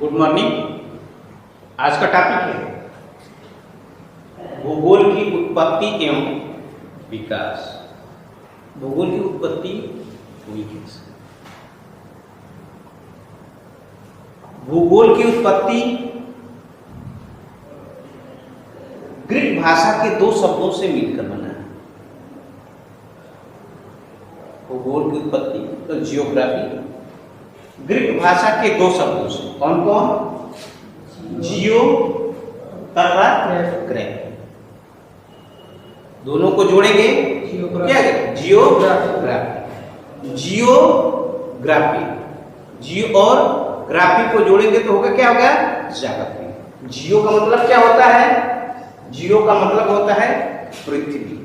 Good morning. आज का topic है भूगोल की उत्पत्ति एवं विकास। भूगोल की उत्पत्ति हुई कैसे? भूगोल की उत्पत्ति ग्रीक भाषा के दो शब्दों से मिलकर बना है। भूगोल की उत्पत्ति तो जियोग्राफी ग्रीक भाषा के दो शब्दों से, कौन कौन? जियो तथा ग्राफी, दोनों को जोड़ेंगे क्या? जियोग्राफी। जियोग्राफी, जियो और ग्राफी को जोड़ेंगे तो होगा क्या? होगा ज्याग्रफी। जियो का मतलब क्या होता है? जियो का मतलब होता है पृथ्वी,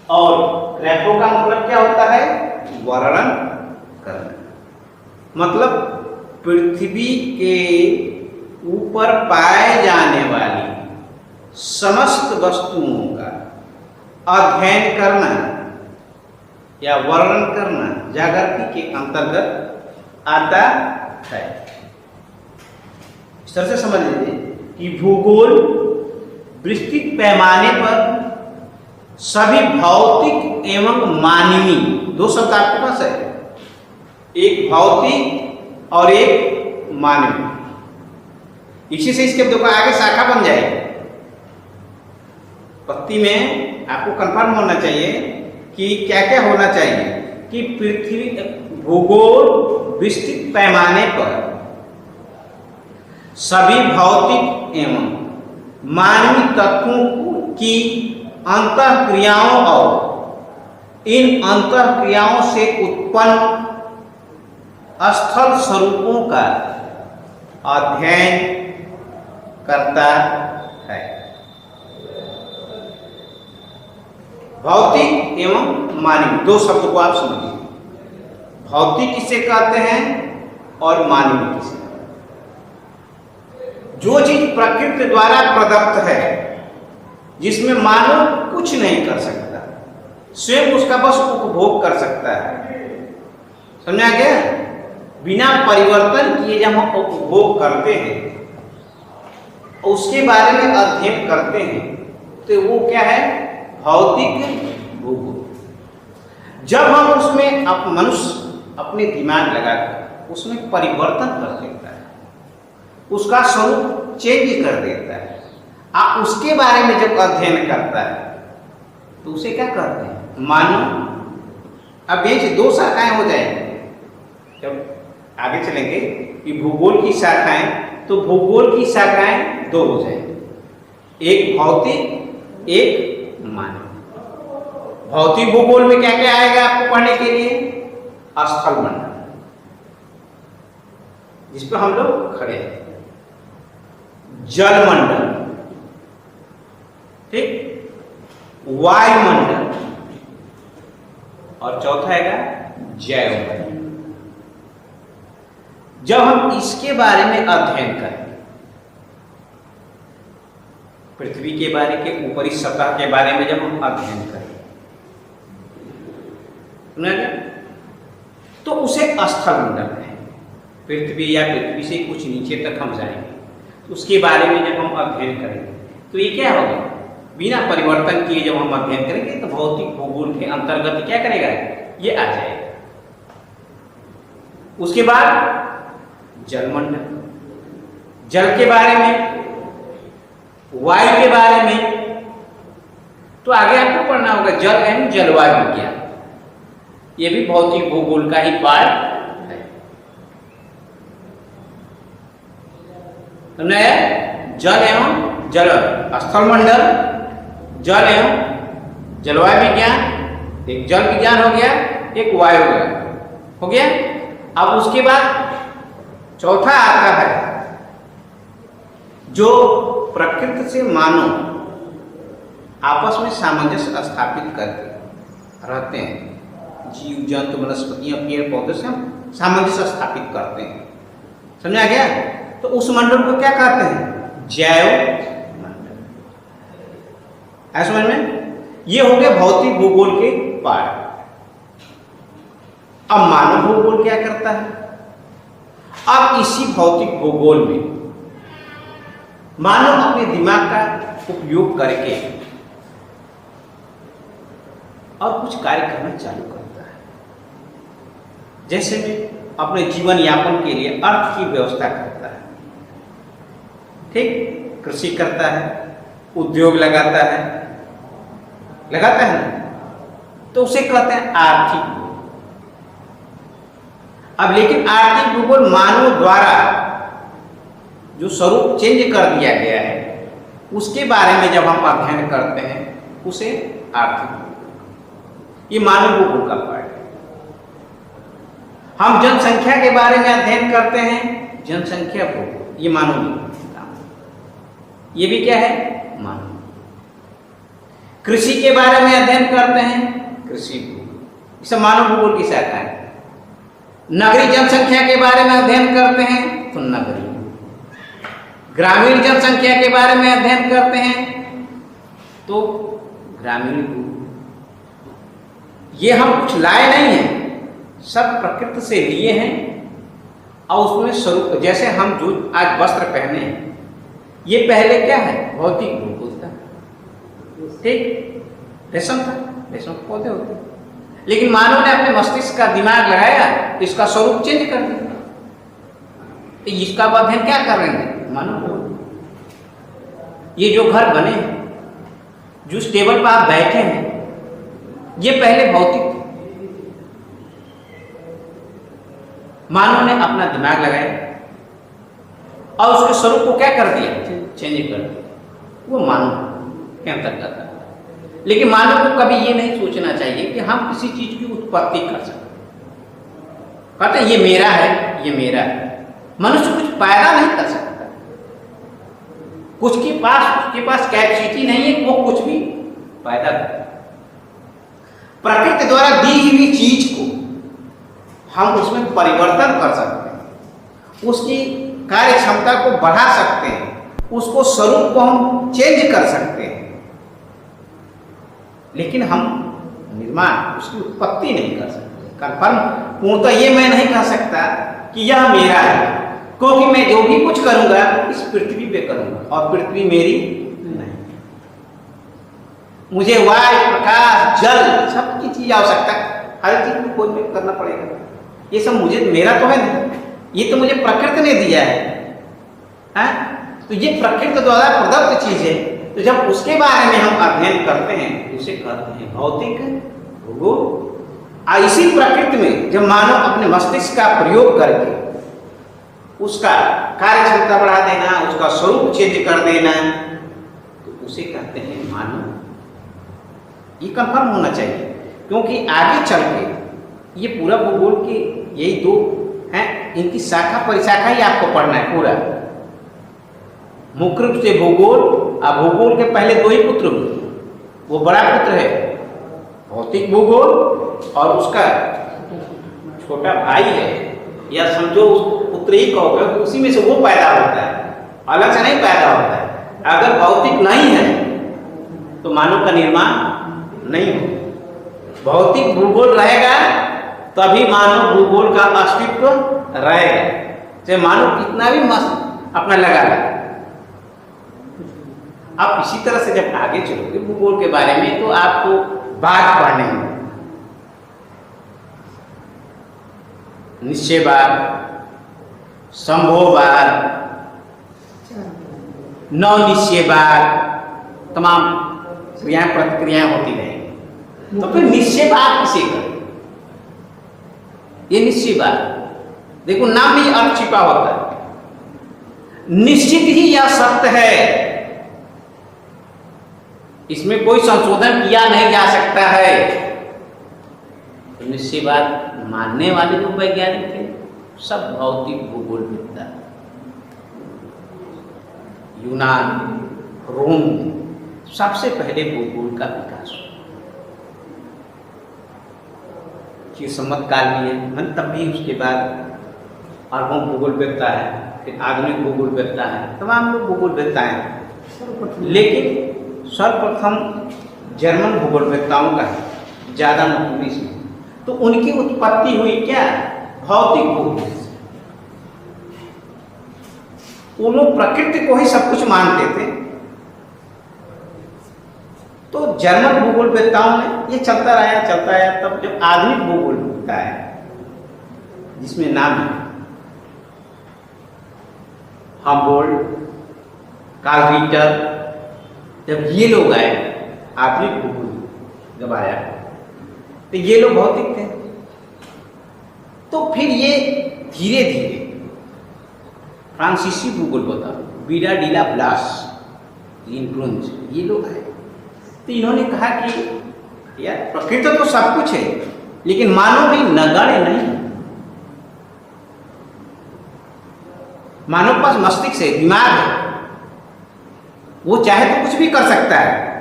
और ग्राफो का मतलब क्या होता है? वर्णन करना। मतलब पृथ्वी के ऊपर पाए जाने वाली समस्त वस्तुओं का अध्ययन करना या वर्णन करना ज्याग्रफी के अंतर्गत आता है। इस तरह से समझ लीजिए कि भूगोल विस्तृत पैमाने पर सभी भौतिक एवं मानवीय, दो शब्द आपके पास है, एक भौतिक और एक मानवीय। इसी से इसके देखो आगे शाखा बन जाएगी। पत्ती में आपको कंफर्म होना चाहिए कि क्या क्या होना चाहिए कि पृथ्वी भूगोल विस्तृत पैमाने पर सभी भौतिक एवं मानवीय तत्वों की अंतःक्रियाओं और इन अंतःक्रियाओं से उत्पन्न स्थल स्वरूपों का अध्ययन करता है। भौतिक एवं मानवीय दो शब्द को आप समझिए। भौतिक किसे कहते हैं और मानवीय किसे? जो चीज प्रकृति द्वारा प्रदत्त है, जिसमें मानव कुछ नहीं कर सकता, स्वयं उसका बस उपभोग कर सकता है। समझा गया? बिना परिवर्तन किए जब हम उपभोग करते हैं, उसके बारे में अध्ययन करते हैं, तो वो क्या है? भौतिक भूगोल। जब हम उसमें मनुष्य अपने दिमाग लगाकर उसमें परिवर्तन कर देता है, उसका स्वरूप चेंज कर देता है, उसके बारे में जब अध्ययन करता है, तो उसे क्या कहते हैं? मानव। अब यहीं से दो शाखाएं हो जाएंगी। जब आगे चलेंगे कि भूगोल की शाखाएं, तो भूगोल की शाखाएं दो हो जाएंगी, एक भौतिक एक मानव। भौतिक भूगोल में क्या क्या आएगा आपको पढ़ने के लिए? स्थल मंडल, जिस पर हम लोग खड़े हैं, जल मंडल, ठीक, वायुमंडल, और चौथा आएगा जैव मंडल। जब हम इसके बारे में अध्ययन करें, पृथ्वी के बारे के ऊपरी सतह के बारे में जब हम अध्ययन करें, तो उसे स्थल मंडल है। पृथ्वी या पृथ्वी से कुछ नीचे तक हम जाएंगे, तो उसके बारे में जब हम अध्ययन करेंगे, तो ये क्या होगा? बिना परिवर्तन किए जब हम अध्ययन करेंगे, तो भौतिक भूगोल के अंतर्गत क्या करेगा? ये आ जाएगा। उसके बाद जलमंडल, जल के बारे में, वायु के बारे में, तो आगे आपको पढ़ना होगा जल एवं जलवायु विज्ञान। ये भी भौतिक भूगोल का ही पार्ट है। नया जल एवं जल स्थल मंडल, जल एवं जलवायु विज्ञान, एक जल विज्ञान हो गया, एक वायु हो गया। अब उसके बाद चौथा आता है जो प्रकृति से मानव आपस में सामंजस्य स्थापित करके रहते हैं। जीव जंतु वनस्पतियां पेड़ पौधे से हम सामंजस्य स्थापित करते हैं। समझा गया? तो उस मंडल को क्या कहते हैं? जैव मंडल। है समझ में? ये हो गए भौतिक भूगोल के पार्ट। अब मानव भूगोल क्या करता है? अब इसी भौतिक भूगोल में मानव अपने दिमाग का उपयोग करके और कुछ कार्य करना चालू करता है। जैसे में अपने जीवन यापन के लिए अर्थ की व्यवस्था करता है, ठीक, कृषि करता है, उद्योग लगाता है ना, तो उसे कहते हैं आर्थिक भूगोल। अब लेकिन आर्थिक भूगोल मानव द्वारा जो स्वरूप चेंज कर दिया गया है उसके बारे में जब हम अध्ययन करते हैं उसे आर्थिक भूगोल, ये मानव भूगोल का पार्ट है। हम जनसंख्या के बारे में अध्ययन करते हैं, जनसंख्या भूगोल, ये मानव भूगोल का, ये भी क्या है, मानव। कृषि के बारे में अध्ययन करते हैं, कृषि भूगोल, ये सब मानव भूगोल की शाखा है। नगरीय जनसंख्या के बारे में अध्ययन करते हैं तो नगरीय, ग्रामीण जनसंख्या के बारे में अध्ययन करते हैं तो ग्रामीण भूगोल। ये हम कुछ लाए नहीं हैं, सब प्रकृति से लिए हैं और उसमें स्वरूप, जैसे हम जो आज वस्त्र पहने हैं ये पहले क्या है, भौतिक भूगोल था, ठीक, रेशम था, रेशम के पौधे होते हैं, लेकिन मानव ने अपने मस्तिष्क का दिमाग लगाया तो इसका स्वरूप चेंज कर दिया। तो इसका अध्ययन क्या कर रहे हैं, मानव भूगोल। ये जो घर बने हैं, जिस टेबल पर आप बैठे हैं, ये पहले भौतिक थे, मानव ने अपना दिमाग लगाया और उसके स्वरूप को क्या कर दिया, चेंज कर दिया, वो मानव के अंतर्गत आता है। लेकिन मानव को कभी ये नहीं सोचना चाहिए कि हम किसी चीज की उत्पत्ति कर सकते, कहते हैं ये मेरा है, ये मेरा है। मनुष्य कुछ पैदा नहीं कर सकता, उसके पास कैपेसिटी नहीं है वो कुछ भी पैदा करे। प्रकृति द्वारा दी हुई चीज को हम उसमें परिवर्तन कर सकते हैं, उसकी कार्य क्षमता को बढ़ा सकते हैं, उसको स्वरूप को हम चेंज कर सकते हैं, लेकिन हम निर्माण, उसकी उत्पत्ति नहीं कर सकते। कन्फर्म पूर्णतः ये मैं नहीं कह सकता कि यह मेरा है, क्योंकि मैं जो भी कुछ करूंगा इस पृथ्वी पे करूंगा और पृथ्वी मेरी नहीं। मुझे वायु, प्रकाश, जल, सबकी चीज आवश्यकता, हर चीज को खोज में करना पड़ेगा। ये सब मुझे, मेरा तो है नहीं, ये तो मुझे प्रकृति ने दिया है, तो ये प्रकृति द्वारा प्रदत्त चीज है। तो जब उसके बारे में हम अध्ययन करते हैं उसे कहते हैं भौतिक भूगोल। इसी प्रकृति में जब मानव अपने मस्तिष्क का प्रयोग करके उसका कार्य क्षमता बढ़ा देना, उसका स्वरूप चेंज कर देना, तो उसे कहते हैं मानव। ये कंफर्म होना चाहिए, क्योंकि आगे चल के ये पूरा भूगोल के यही दो हैं, इनकी शाखा परिशाखा ही आपको पढ़ना है पूरा। मुख्य रूप से भूगोल, और भूगोल के पहले दो ही पुत्र हुए, वो बड़ा पुत्र है भौतिक भूगोल और उसका छोटा भाई है, या समझो पुत्र ही कहोगे, उसी में से वो पैदा होता है, अलग से नहीं पैदा होता है। अगर भौतिक नहीं है तो मानव का निर्माण नहीं हो। भौतिक भूगोल रहेगा तभी मानव भूगोल का अस्तित्व रहेगा, चाहे मानव कितना भी मस्त अपना लगा रहे। आप इसी तरह से जब आगे चलोगे भूगोल के बारे में तो आपको बात पढ़ने में निश्चयवाद, संभोगवाद, नवनिश्चयवाद, तमाम क्रियाएं प्रतिक्रियाएं होती रहेंगी। तो फिर निश्चयवाद किसे करें? ये निश्चयवाद, देखो नाम में अर्थ छिपा होता है। निश्चित ही यह सत्य है, इसमें कोई संशोधन किया नहीं जा सकता है। तो निश्चयवाद मानने वाले जो वैज्ञानिक थे सब भौतिक भूगोलविद्ता, यूनान, रोम, सबसे पहले भूगोल का विकास हुआ। सम्मत काल में है, तब भी उसके बाद अरबों भूगोलविद्ता है, फिर आधुनिक भूगोलविद्ता है, तमाम लोग भूगोलविद्ता हैं। लेकिन सर्वप्रथम जर्मन भूगोलविद्ताओं का है, ज़्यादा मकबूली से। तो उनकी उत्पत्ति हुई क्या? भौतिक भूगोल से। वो लोग प्रकृति को ही सब कुछ मानते थे। तो जर्मन भूगोलवेत्ताओं में ये चलता रहा। तब जब आधुनिक भूगोल होता है जिसमें नाम है हम्बोल्ट, कार्ल रिटर, जब ये लोग आए आधुनिक भूगोल जब आया तो ये लोग भौतिक थे। तो फिर ये धीरे धीरे फ्रांसीसी भूगोल बता बीडा डीला ब्लास, ये लोग आए। तो इन्होंने कहा कि यार प्रकृति तो सब कुछ है लेकिन मानव भी नगण्य नहीं। मानव पास मस्तिष्क है, दिमाग है, वो चाहे तो कुछ भी कर सकता है।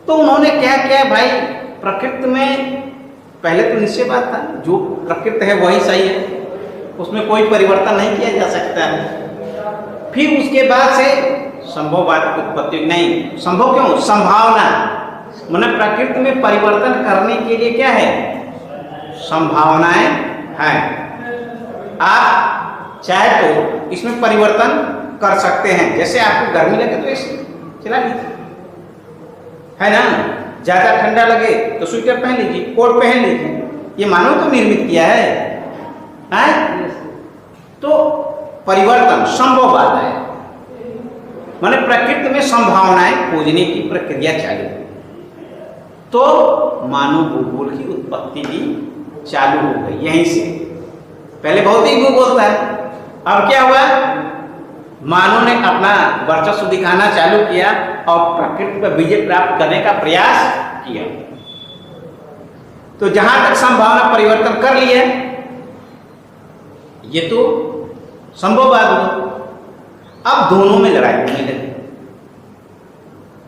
तो उन्होंने क्या किया भाई, प्रकृति में पहले तो निश्चय बात था जो प्रकृति है वही सही है, उसमें कोई परिवर्तन नहीं किया जा सकता है। फिर उसके बाद से संभववाद की उत्पत्ति, नहीं संभव क्यों, संभावना, माने प्रकृति में परिवर्तन करने के लिए क्या है, संभावनाएं हैं। आप चाहे तो इसमें परिवर्तन कर सकते हैं। जैसे आपको गर्मी लगे तो एसी चला लीजिए, है ना, ज्यादा ठंडा लगे तो स्वेटर पहन लीजिए, कोट पहन लीजिए। ये मानव तो निर्मित किया है? तो परिवर्तन संभव बात है, माने प्रकृति में संभावनाएं खोजने की प्रक्रिया चालू हुई। तो मानव भूगोल की उत्पत्ति भी चालू हो गई यहीं से। पहले भौतिक भूगोल था, अब क्या हुआ, मानव ने अपना वर्चस्व दिखाना चालू किया और प्रकृति पर विजय प्राप्त करने का प्रयास किया। तो जहां तक संभावना परिवर्तन कर लिया ये तो संभव बात हुआ। अब दोनों में लड़ाई होने लगी।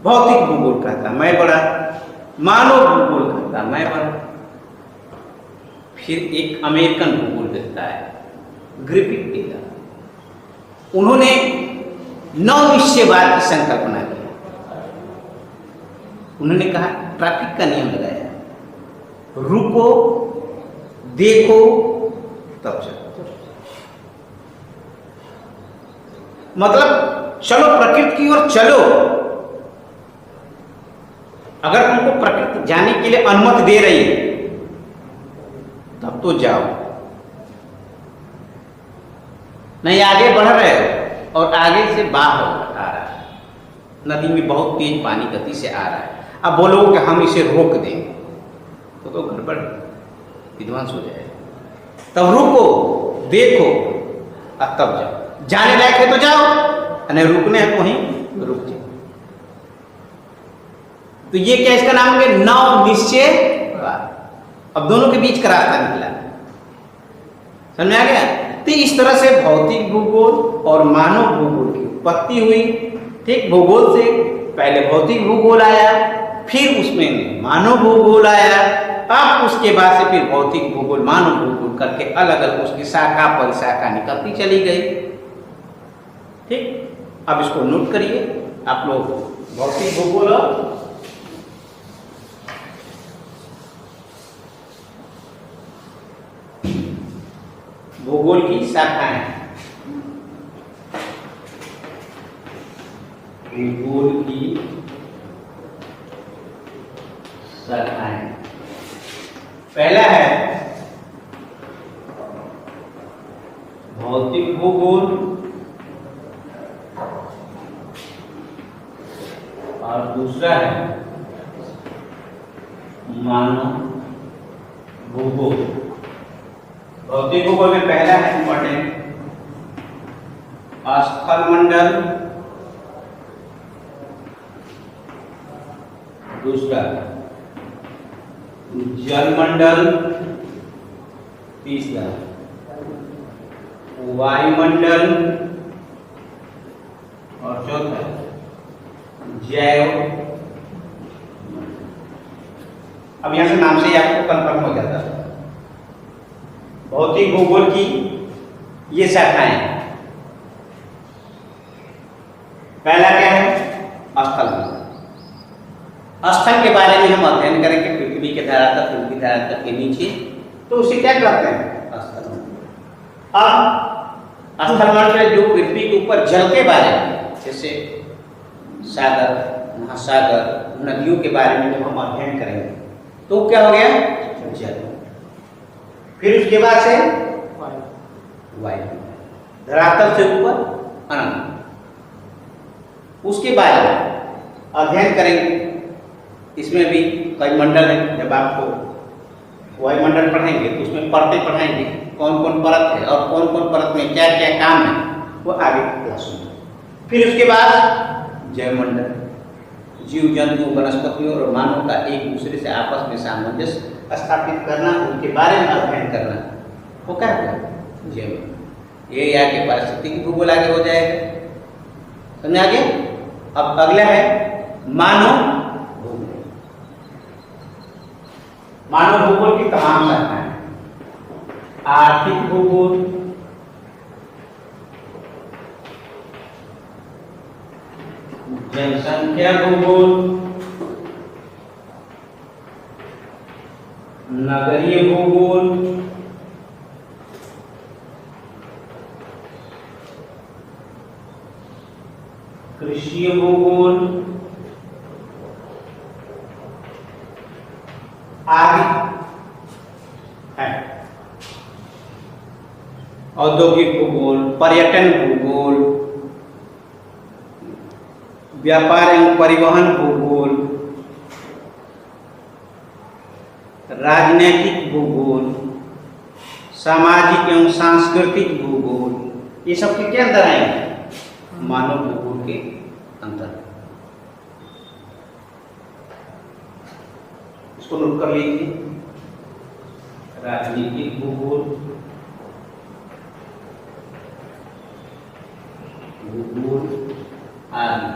भौतिक भूगोल कहता मैं बड़ा, मानव भूगोल कहता मैं बड़ा। फिर एक अमेरिकन भूगोल देता है ग्रिफिथ टेलर, उन्होंने नवनिश्चयवाद की संकल्पना की। उन्होंने कहा ट्रैफिक का नियम लगाया, रुको देखो तब चलो। मतलब चलो प्रकृति की ओर चलो, अगर तुमको प्रकृति जाने के लिए अनुमति दे रही है तब तो जाओ, नहीं आगे बढ़ रहे हो और आगे से बाहर आ रहा है, नदी में बहुत तेज पानी गति से आ रहा है, अब बोलो कि हम इसे रोक देंगे तो गड़बड़ विध्वंस हो जाएगा। तब रुको देखो और तब जाओ, जाने लायक है तो जाओ, नहीं रुकने है तो वहीं रुक जाओ। तो ये क्या, इसका नाम है नवनिश्चयवाद। अब दोनों के बीच का रास्ता निकला, समझ आ गया। तो इस तरह से भौतिक भूगोल और मानव भूगोल की उत्पत्ति हुई। ठीक, भूगोल से पहले भौतिक भूगोल आया, फिर उसमें मानव भूगोल आया, अब उसके बाद से फिर भौतिक भूगोल मानव भूगोल करके अलग अलग उसकी शाखा परिशाखा निकलती चली गई। ठीक, अब इसको नोट करिए आप लोग, भौतिक भूगोल और भूगोल की शाखाएं। भूगोल की शाखाएं, पहला है भौतिक भूगोल और दूसरा है मानव भूगोल। भौतिक भूगोल में पहला है इंपॉर्टेंट स्थल मंडल, दूसरा जल मंडल, तीसरा वायुमंडल और चौथा जैव। अब यहां से नाम से ही आपको कंफर्म हो जाता है भौतिक भूगोल की ये शाखाएं। पहला क्या है, स्थल मंडल। स्थल के बारे में हम अध्ययन करेंगे, पृथ्वी के धरातल, पृथ्वी धरातल के नीचे, तो उसे क्या कहते हैं, स्थल मंडल। अब स्थल मंडल जो पृथ्वी के ऊपर जल के बारे में, जैसे सागर, महासागर, नदियों के बारे में जब हम अध्ययन करेंगे तो क्या हो गया? जल। फिर उसके बाद से वायु, धरातल से ऊपर अनंत। उसके बाद अध्ययन करेंगे, इसमें भी कई मंडल हैं। जब आपको वायुमंडल पढ़ेंगे तो उसमें परतें पढ़ाएंगे, कौन कौन परत है और कौन कौन परत में क्या क्या काम है, वो आगे क्लास में। फिर उसके बाद जैवमंडल, जीव जंतु, वनस्पतियों और मानव का एक दूसरे से आपस में सामंजस्य स्थापित करना, उनके बारे में अध्ययन करना, वो क्या है? जैव। ये आगे पारिस्थितिक भूगोल आगे हो जाएगा। समझ आ गया? अब अगला है मानव भूगोल। मानव भूगोल की तमाम शाखाएं, आर्थिक भूगोल, जनसंख्या भूगोल, नगरीय भूगोल, कृषि भूगोल आदि है। औद्योगिक भूगोल, पर्यटन भूगोल, व्यापार एवं परिवहन भूगोल, राजनीतिक भूगोल, सामाजिक एवं सांस्कृतिक भूगोल, ये सब के अंदर आएंगे? मानव भूगोल के अंतर। इसको नोट कर लीजिए। राजनीतिक भूगोल, भूगोल आदि।